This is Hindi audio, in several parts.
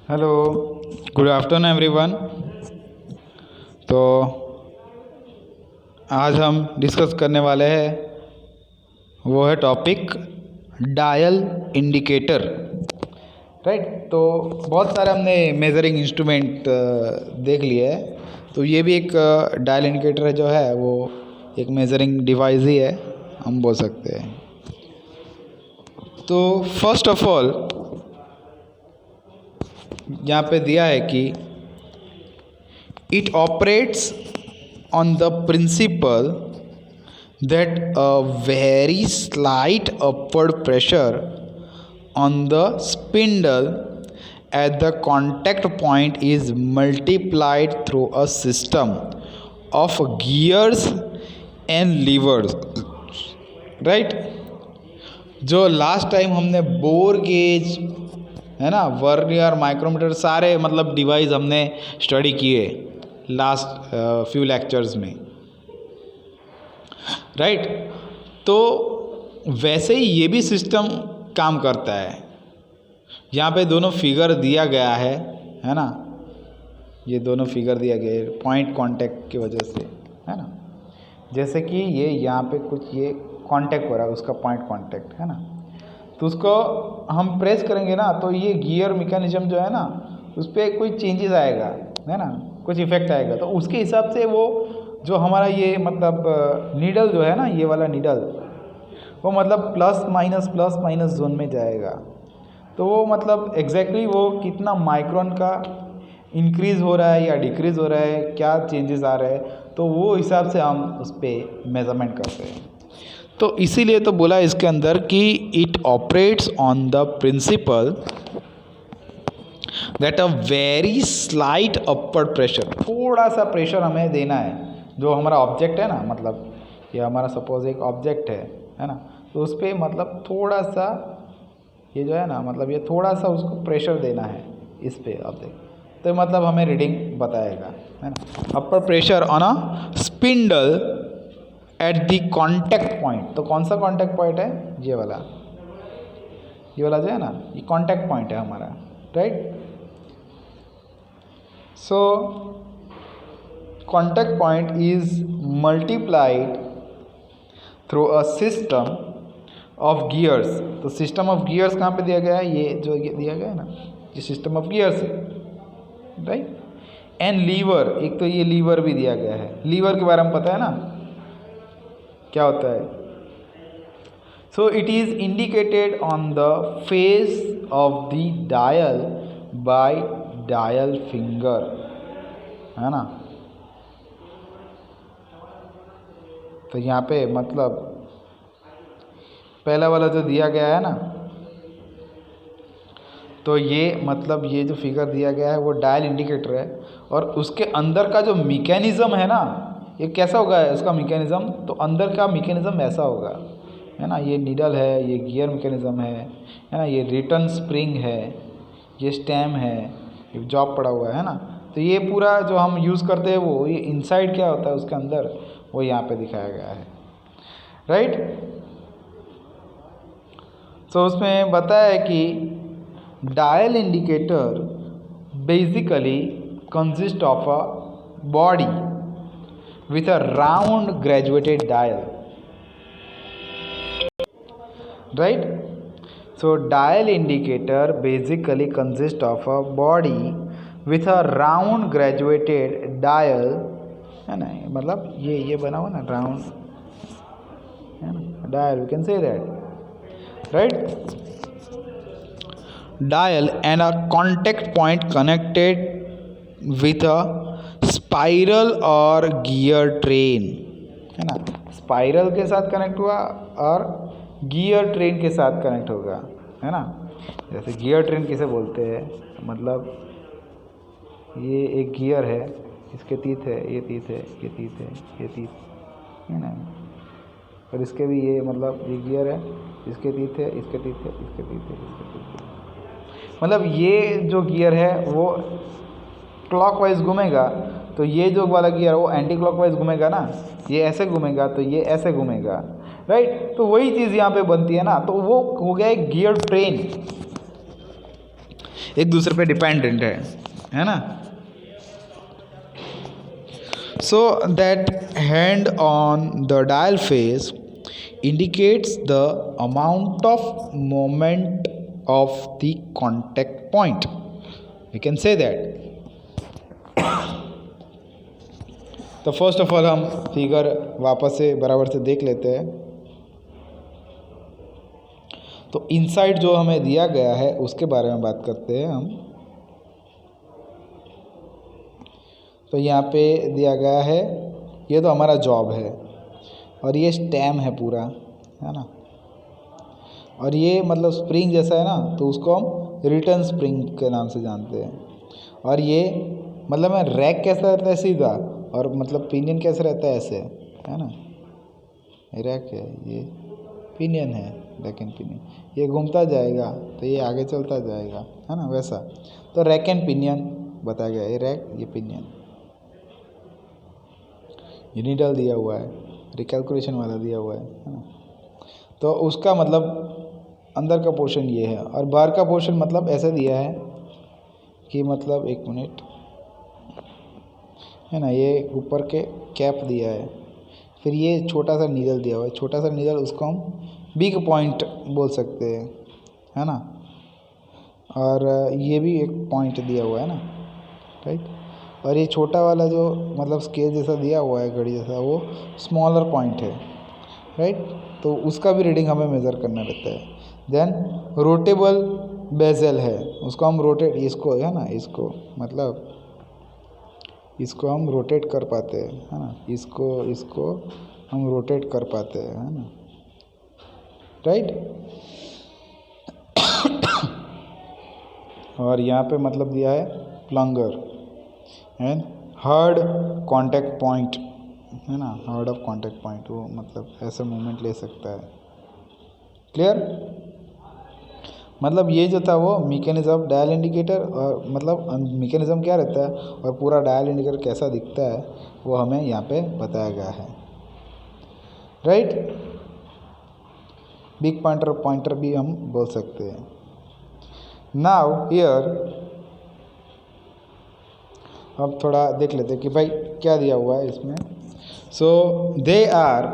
Hello, good afternoon everyone. तो आज हम डिस्कस करने वाले हैं वो है टॉपिक डायल इंडिकेटर। राइट। तो बहुत सारे हमने मेजरिंग इंस्ट्रूमेंट देख लिए है। तो ये भी एक डायल इंडिकेटर जो है वो एक मेजरिंग डिवाइस ही है, हम बोल सकते हैं। तो फर्स्ट ऑफ ऑल यहाँ पे दिया है कि it operates on the principal that a very slight upward pressure on the spindle at the contact point is multiplied through a system of gears and levers। Right. जो लास्ट टाइम हमने बोर गेज है ना, वर्नियर, माइक्रोमीटर, सारे मतलब डिवाइस हमने स्टडी किए लास्ट फ्यू लेक्चर्स में। राइट। तो वैसे ही ये भी सिस्टम काम करता है। यहाँ पे दोनों फिगर दिया गया है ना, ये दोनों फिगर दिया गया है पॉइंट कांटेक्ट की वजह से, है ना। जैसे कि ये यहाँ पे कुछ ये कांटेक्ट हो रहा है, उसका पॉइंट कांटेक्ट है ना, तो उसको हम प्रेस करेंगे ना तो ये गियर मैकेनिज्म जो है ना उस पर कोई चेंजेस आएगा, है ना, कुछ इफेक्ट आएगा। तो उसके हिसाब से वो जो हमारा ये मतलब नीडल जो है ना, ये वाला नीडल वो मतलब प्लस माइनस जोन में जाएगा। तो वो मतलब एग्जैक्टली वो कितना माइक्रोन का इंक्रीज़ हो रहा है या डिक्रीज़ हो रहा है, क्या चेंजेस आ रहे हैं, तो वो हिसाब से हम उस पर मेज़रमेंट करते हैं। तो इसीलिए तो बोला इसके अंदर कि it operates on the principal that a very slight upward pressure, थोड़ा सा प्रेशर हमें देना है। जो हमारा ऑब्जेक्ट है ना, मतलब ये हमारा सपोज एक ऑब्जेक्ट है ना, तो उस पर मतलब थोड़ा सा ये जो है ना, मतलब ये थोड़ा सा उसको प्रेशर देना है इस पे ऑब्जेक्ट, तो मतलब हमें रीडिंग बताएगा, है ना। Upper pressure on a spindle at the contact point. तो कौन सा कॉन्टैक्ट पॉइंट है? ये वाला जो है ना, ये कॉन्टैक्ट पॉइंट है हमारा। Right. So contact point is multiplied through a system of gears. तो सिस्टम ऑफ गियर्स कहाँ पे दिया गया है? ये जो दिया गया है ना, ये सिस्टम ऑफ गियर्स है। राइट। एंड लीवर, एक तो ये लीवर भी दिया गया है। लीवर के बारे में पता है ना क्या होता है? So it is indicated on the face of the dial by dial finger, है ना। तो यहाँ पे मतलब पहला वाला जो दिया गया है ना, तो ये मतलब ये जो फिगर दिया गया है वो डायल इंडिकेटर है, और उसके अंदर का जो मैकेनिज्म है ना, ये कैसा होगा उसका मैकेनिज्म? तो अंदर का मैकेनिज्म ऐसा होगा, है ना। ये नीडल है, ये गियर मैकेनिज्म है ना, ये रिटर्न स्प्रिंग है, ये स्टेम है, ये जॉब पड़ा हुआ है ना। तो ये पूरा जो हम यूज़ करते हैं वो ये इनसाइड क्या होता है उसके अंदर, वो यहाँ पे दिखाया गया है। राइट। तो उसमें बताया कि dial indicator basically consist of a body with a round graduated dial। Right। So dial indicator basically consists of a body with a round graduated dial, है ना, मतलब ये बना हुआ ना राउंड, है ना, dial, we can say that। Right। Dial and a contact point connected with a spiral और गियर ट्रेन, है ना। स्पाइरल के साथ कनेक्ट हुआ और गियर ट्रेन के साथ कनेक्ट होगा, है ना। जैसे गियर ट्रेन किसे बोलते हैं? मतलब ये एक गियर है, इसके तीत है, ये तीत है, ये तीत है, ये तीत, है ना। और इसके भी ये मतलब ये गियर है, इसके तीत है, इसके तीत है, इसके तीत है, इसके तीत है। मतलब ये जो गियर है वो क्लॉकवाइज घूमेगा, तो ये जो वाला गियर वो एंटी क्लॉकवाइज घूमेगा ना, ये ऐसे घूमेगा तो ये ऐसे घूमेगा। राइट। तो वही चीज़ यहाँ पे बनती है ना, तो वो हो गया एक गियर ट्रेन। एक दूसरे पे डिपेंडेंट है ना। So that hand on the dial face indicates the amount of moment of the contact point. We can say that. तो फर्स्ट ऑफ ऑल हम फिगर वापस से बराबर से देख लेते हैं। तो इनसाइड जो हमें दिया गया है उसके बारे में बात करते हैं हम। तो यहाँ पे दिया गया है, ये तो हमारा जॉब है और ये स्टेम है पूरा, है ना। और ये मतलब स्प्रिंग जैसा है ना, तो उसको हम रिटर्न स्प्रिंग के नाम से जानते हैं। और ये मतलब में रैक कैसा रहता है सीधा, और मतलब पिनियन कैसे रहता है ऐसे, है ना। रैक है, ये पिनियन है, रैक एंड पिनियन। ये घूमता जाएगा तो ये आगे चलता जाएगा, है ना, वैसा। तो रैक एंड पिनियन बताया गया, ये रैक, ये पिनियन। ये नीडल दिया हुआ है, रिकैलकुलेशन वाला दिया हुआ है ना। तो उसका मतलब अंदर का पोर्शन ये है, और बाहर का पोर्शन मतलब ऐसा दिया है कि मतलब 1 मिनट, है ना। ये ऊपर के कैप दिया है, फिर ये छोटा सा नीडल दिया हुआ है, छोटा सा नीडल, उसको हम बिग पॉइंट बोल सकते हैं, है ना। और ये भी एक पॉइंट दिया हुआ है ना, राइट। और ये छोटा वाला जो मतलब स्केल जैसा दिया हुआ है, घड़ी जैसा, वो स्मॉलर पॉइंट है, राइट। तो उसका भी रीडिंग हमें मेज़र करना रहता है। देन रोटेबल बेजल है, उसको हम रोटेट, इसको है ना, इसको मतलब इसको हम रोटेट कर पाते हैं, है ना। इसको हम रोटेट कर पाते हैं, है ना, राइट। और यहाँ पे मतलब दिया है प्लंगर एंड हार्ड कांटेक्ट पॉइंट, है ना। हार्ड ऑफ कांटेक्ट पॉइंट, वो मतलब ऐसा मूवमेंट ले सकता है। क्लियर। मतलब ये जो था वो मैकेनिज्म ऑफ डायल इंडिकेटर, और मतलब मैकेनिज्म क्या रहता है और पूरा डायल इंडिकेटर कैसा दिखता है वो हमें यहाँ पे बताया गया है, राइट। बिग पॉइंटर पॉइंटर भी हम बोल सकते हैं। नाउ हियर अब थोड़ा देख लेते हैं कि भाई क्या दिया हुआ है इसमें। So they are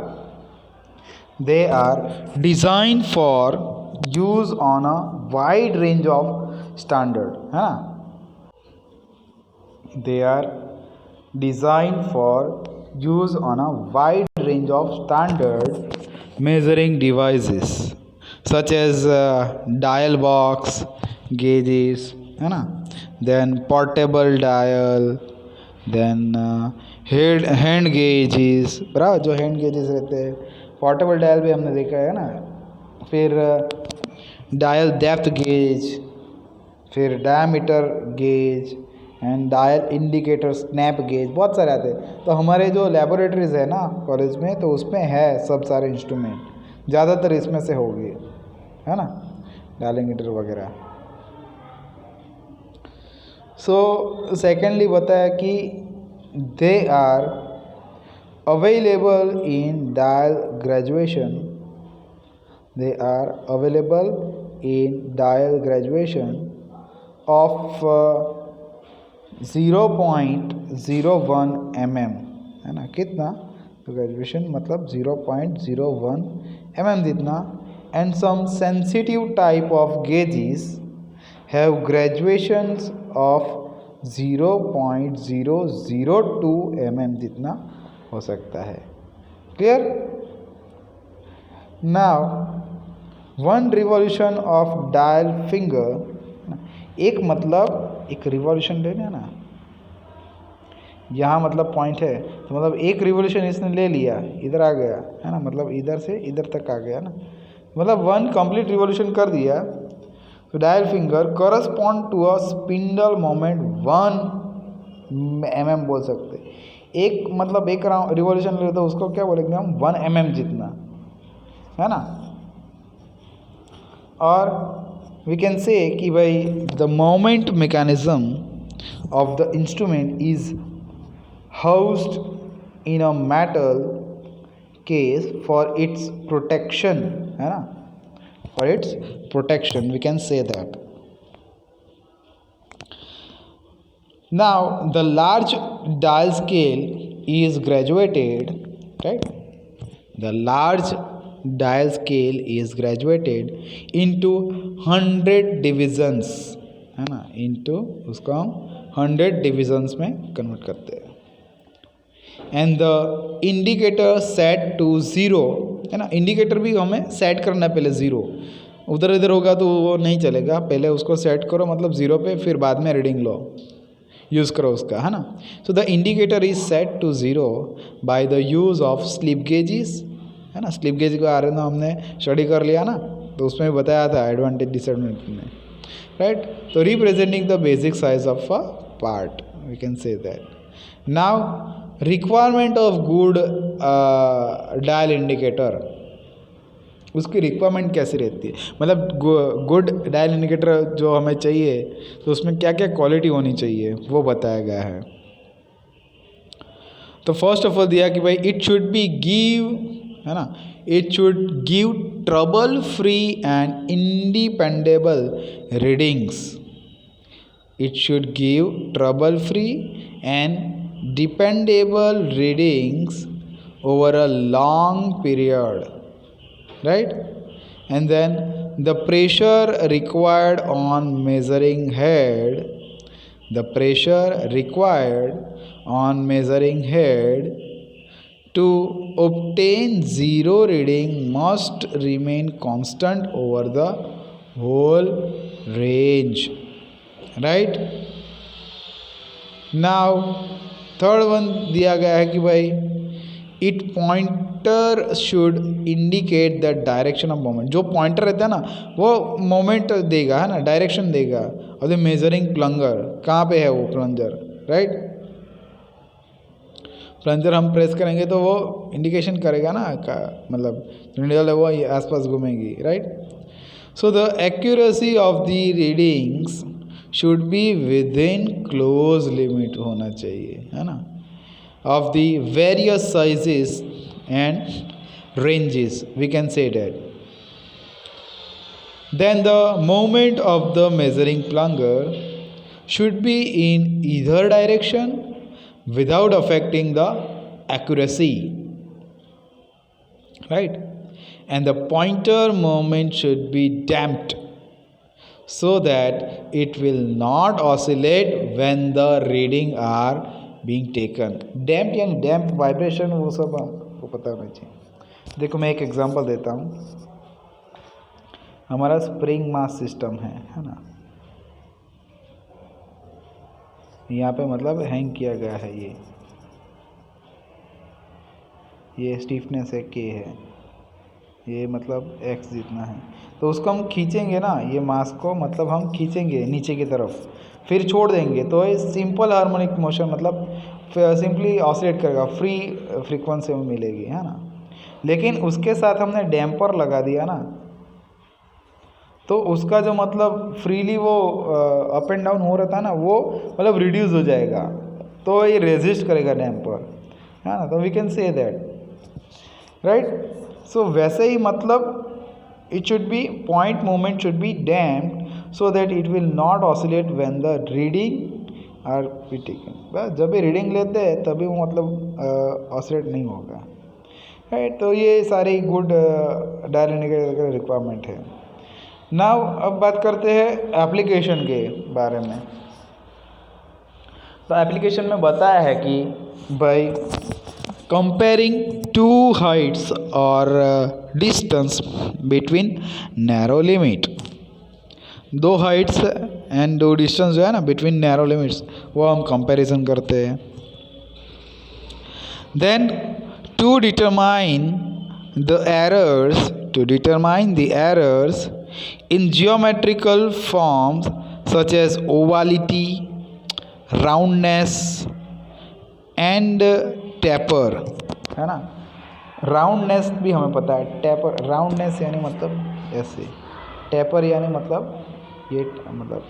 design for use on a wide range of standard, है ना। They are design for use on a wide range of standard measuring devices such as dial box, gauges, है ना, then portable dial, then hand gauges, बराबर, जो hand gauges रहते हैं। portable dial भी हमने देखा है ना। फिर dial depth gauge, फिर diameter gauge and dial indicator, snap gauge, बहुत सारे आते हैं। तो हमारे जो लेबोरेटरीज़ है ना कॉलेज में, तो उसमें है सब सारे इंस्ट्रूमेंट, ज़्यादातर इसमें से होगी, है ना, डायल इंडिकेटर वगैरह। सो सेकेंडली बताया कि they are available in dial graduation, they are available in dial graduation of 0.01 mm, है ना। कितना, तो ग्रेजुएशन मतलब 0.01 mm जितना। And some sensitive type of gauges have graduations of 0.002 mm जितना हो सकता है। Clear. Now one revolution of dial finger, एक मतलब एक रिवॉल्यूशन लेना ना, यहाँ मतलब पॉइंट है, तो मतलब एक रिवॉल्यूशन इसने ले लिया, इधर आ गया, है ना, मतलब इधर से इधर तक आ गया ना, मतलब वन कंप्लीट रिवॉल्यूशन कर दिया। तो dial finger correspond to a spindle moment 1 mm बोल सकते। एक मतलब एक रिवॉल्यूशन ले तो उसको क्या बोलेंगे हम, 1 mm जितना, है ना। और we can say कि भाई the moment mechanism of the instrument is housed in a metal case for its protection, है ना, for its protection, we can say that। Now the large dial scale is graduated, right? The large dial scale is graduated into 100 divisions, है ना, into उसको हम 100 divisions में कन्वर्ट करते हैं. And the indicator set to zero, है ना. इंडिकेटर भी हमें सेट करना है पहले ज़ीरो. उधर इधर होगा तो वो नहीं चलेगा, पहले उसको सेट करो मतलब ज़ीरो पे, फिर बाद में रीडिंग लो, यूज़ करो उसका, है ना. So the indicator is set to zero by the use of slip gauges, है ना. स्लिप गेज के बारे में हमने स्टडी कर लिया ना, तो उसमें भी बताया था एडवांटेज डिसएडवांटेज में, राइट. तो representing the basic size of a part, we can say that. Now requirement of good dial indicator, उसकी रिक्वायरमेंट कैसी रहती है, मतलब गुड डायल इंडिकेटर जो हमें चाहिए तो उसमें क्या क्या क्वालिटी होनी चाहिए वो बताया गया है. तो फर्स्ट ऑफ ऑल दिया कि भाई इट शुड बी गिव, है ना, it should give trouble free and independable readings. It should give trouble free and dependable readings over a long period, right. And then the pressure required on measuring head, the pressure required on measuring head to obtain zero reading must remain constant over the whole range, right. Now third one दिया गया है कि भाई it pointer should indicate the direction of moment. जो पॉइंटर रहता है ना वो मोमेंट देगा, है ना, डायरेक्शन देगा. और द मेजरिंग प्लंगर, कहाँ पे है वो प्लंजर, राइट. प्लंजर हम प्रेस करेंगे तो वो इंडिकेशन करेगा ना, मतलब निडल है वो आसपास घूमेगी, right. So the accuracy of the readings should be within close limit होना चाहिए, है ना, of the various sizes and ranges, we can say that. Then the moment of the measuring plunger should be in either direction without affecting the accuracy, right. And the pointer moment should be damped so that it will not oscillate when the reading are being taken. डैम्प यानी डैम्प वाइब्रेशन, वो सब आपको पता होना चाहिए. देखो मैं एक एग्जांपल देता हूँ. हमारा स्प्रिंग मास सिस्टम है ना, यहाँ पे मतलब हैंग किया गया है. ये स्टीफनेस है K है, ये मतलब x जितना है. तो उसको हम खींचेंगे ना, ये मास को मतलब हम खींचेंगे नीचे की तरफ, फिर छोड़ देंगे तो ये सिंपल हार्मोनिक मोशन, मतलब सिंपली ऑसिलेट करेगा, फ्री फ्रीक्वेंसी में मिलेगी, है ना. लेकिन उसके साथ हमने डैम्पर लगा दिया ना, तो उसका जो मतलब फ्रीली वो अप एंड डाउन हो रहा था ना, वो मतलब रिड्यूस हो जाएगा, तो ये रेजिस्ट करेगा डैम्पर, है ना. तो we can say that, right. So वैसे ही मतलब it should be point movement should be damped so that it will not oscillate when the reading are be taken. बस जब भी रीडिंग लेते हैं तभी वो मतलब ऑसिलेट नहीं होगा, राइट. तो ये सारी गुड डायल इंडिकेटर का रिक्वायरमेंट है. नाउ अब बात करते हैं एप्लीकेशन के बारे में. तो एप्लीकेशन में बताया है कि भाई comparing two heights or distance between narrow limit, दो हाइट्स एंड दो डिस्टेंस जो है ना बिटवीन नैरो लिमिट्स, वो हम कंपैरिजन करते हैं. Then to determine the errors in geometrical forms such as ovality, roundness and taper, है ना. राउंडनेस भी हमें पता है. टैपर, राउंडनेस यानी मतलब ऐसे, टैपर यानी मतलब ये मतलब,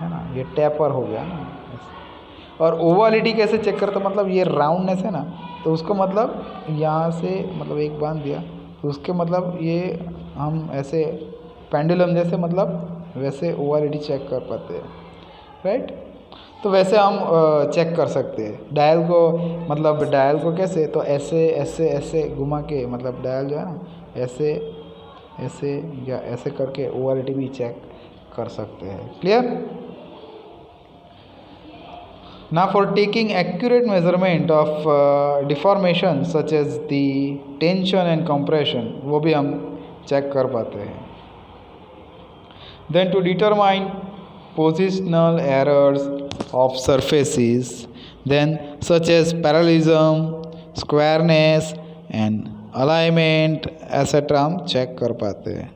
है ना, ये टैपर हो गया ना ऐसे. और ओवालिटी कैसे चेक करते, मतलब ये राउंडनेस है ना, तो उसको मतलब यहाँ से मतलब एक बांध दिया तो उसके मतलब ये हम ऐसे पेंडुलम जैसे मतलब वैसे ओवालिटी चेक कर पाते हैं, राइट. तो वैसे हम चेक कर सकते हैं डायल को, मतलब डायल को कैसे, तो ऐसे ऐसे ऐसे घुमा के, मतलब डायल जो है ना ऐसे ऐसे या ऐसे करके ORT भी चेक कर सकते हैं। Clear. Now for taking accurate measurement of deformation such as the tension and compression, वो भी हम चेक कर पाते हैं। Then to determine positional errors of surfaces, then such as parallelism, squareness and alignment etc. हम चेक कर पाते हैं।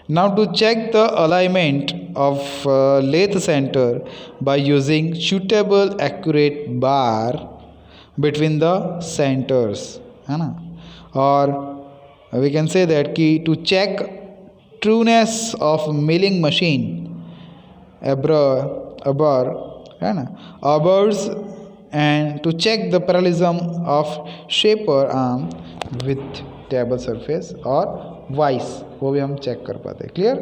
Now to check the alignment of lathe center by using suitable accurate bar between the centers, है ना, और we can say that कि to check trueness of milling machine above है ना above and to check the parallelism of shaper arm with table surface और वाइस, वो भी हम चेक कर पाते हैं। क्लियर।